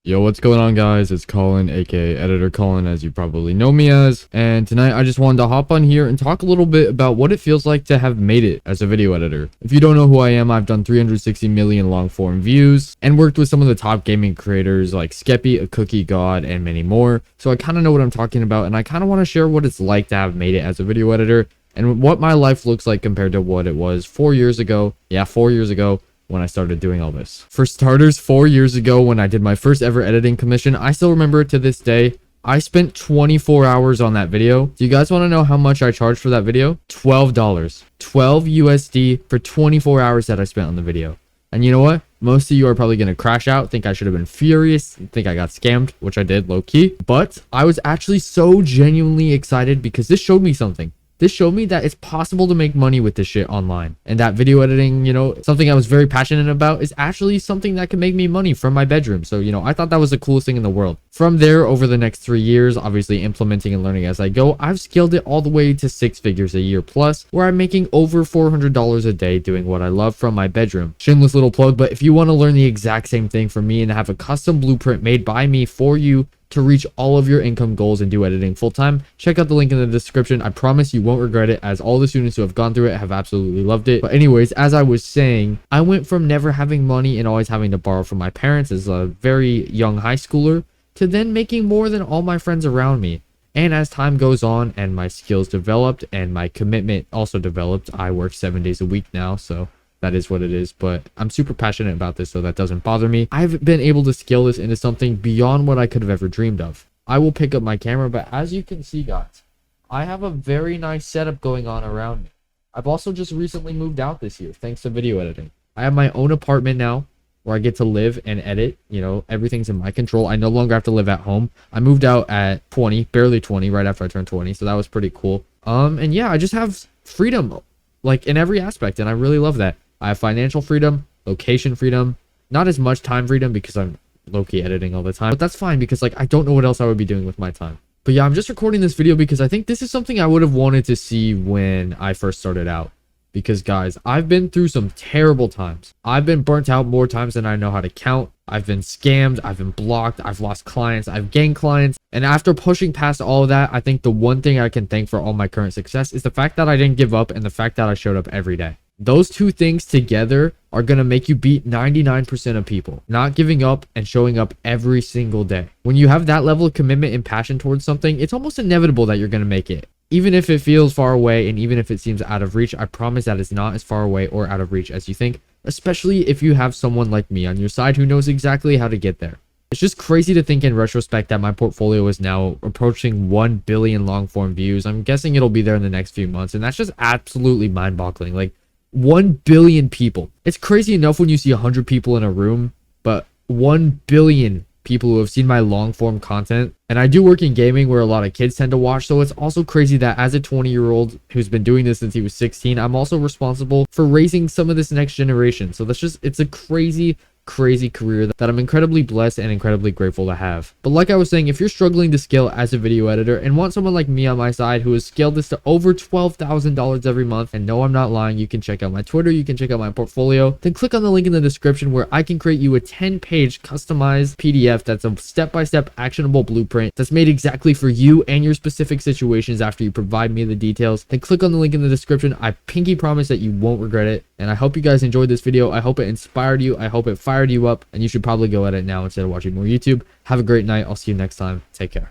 Yo, what's going on, guys? It's Colin, aka Editor Colin, as you probably know me as. And tonight I just wanted to hop on here and talk a little bit about what it feels like to have made it as a video editor. If you don't know who I am, I've done 360 million long form views and worked with some of the top gaming creators like Skeppy, A Cookie God, and many more. So I kind of know what I'm talking about, and I kind of want to share what it's like to have made it as a video editor and what my life looks like compared to what it was 4 years ago. Yeah, 4 years ago. When I started doing all this. For starters, 4 years ago when I did my first ever editing commission, I still remember it to this day. I spent 24 hours on that video. Do you guys want to know how much I charged for that video? $12. 12 USD for 24 hours that I spent on the video. And you know what? Most of you are probably going to crash out, think I should have been furious, think I got scammed, which I did low key. But I was actually so genuinely excited because this showed me something. This showed me that it's possible to make money with this shit online, and that video editing, something I was very passionate about, is actually something that can make me money from my bedroom. So, I thought that was the coolest thing in the world. From there, over the next 3 years, obviously implementing and learning as I go, I've scaled it all the way to 6 figures a year plus, where I'm making over $400 a day doing what I love from my bedroom. Shameless little plug, but if you want to learn the exact same thing from me and have a custom blueprint made by me for you to reach all of your income goals and do editing full time, check out the link in the description. I promise you won't regret it, as all the students who have gone through it have absolutely loved it. But anyways, as I was saying, I went from never having money and always having to borrow from my parents as a very young high schooler to then making more than all my friends around me. And as time goes on and my skills developed and my commitment also developed, I work 7 days a week now, so that is what it is. But I'm super passionate about this, so that doesn't bother me. I've been able to scale this into something beyond what I could have ever dreamed of. I will pick up my camera, but as you can see, guys, I have a very nice setup going on around me. I've also just recently moved out this year, thanks to video editing. I have my own apartment now where I get to live and edit. Everything's in my control. I no longer have to live at home. I moved out at 20, barely 20, right after I turned 20, so that was pretty cool. And yeah, I just have freedom, like, in every aspect, and I really love that. I have financial freedom, location freedom, not as much time freedom because I'm low-key editing all the time, but that's fine because, like, I don't know what else I would be doing with my time. But yeah, I'm just recording this video because I think this is something I would have wanted to see when I first started out. Because, guys, I've been through some terrible times. I've been burnt out more times than I know how to count. I've been scammed. I've been blocked. I've lost clients. I've gained clients. And after pushing past all of that, I think the one thing I can thank for all my current success is the fact that I didn't give up and the fact that I showed up every day. Those two things together are going to make you beat 99% of people. Not giving up and showing up every single day. When you have that level of commitment and passion towards something, it's almost inevitable that you're going to make it. Even if it feels far away and even if it seems out of reach, I promise that it's not as far away or out of reach as you think, especially if you have someone like me on your side who knows exactly how to get there. It's just crazy to think in retrospect that my portfolio is now approaching 1 billion long form views. I'm guessing it'll be there in the next few months, and that's just absolutely mind-boggling. Like, 1 billion people. It's crazy enough when you see 100 people in a room, but 1 billion people who have seen my long form content. And I do work in gaming where a lot of kids tend to watch, so it's also crazy that as a 20-year-old who's been doing this since he was 16, I'm also responsible for raising some of this next generation. So it's a crazy career that I'm incredibly blessed and incredibly grateful to have. But like I was saying, if you're struggling to scale as a video editor and want someone like me on my side who has scaled this to over $12,000 every month, and no, I'm not lying, you can check out my Twitter, you can check out my portfolio, then click on the link in the description where I can create you a 10-page customized PDF that's a step-by-step actionable blueprint that's made exactly for you and your specific situations after you provide me the details. Then click on the link in the description. I pinky promise that you won't regret it. And I hope you guys enjoyed this video. I hope it inspired you. I hope it fired you up, and you should probably go at it now instead of watching more YouTube. Have a great night. I'll see you next time. Take care.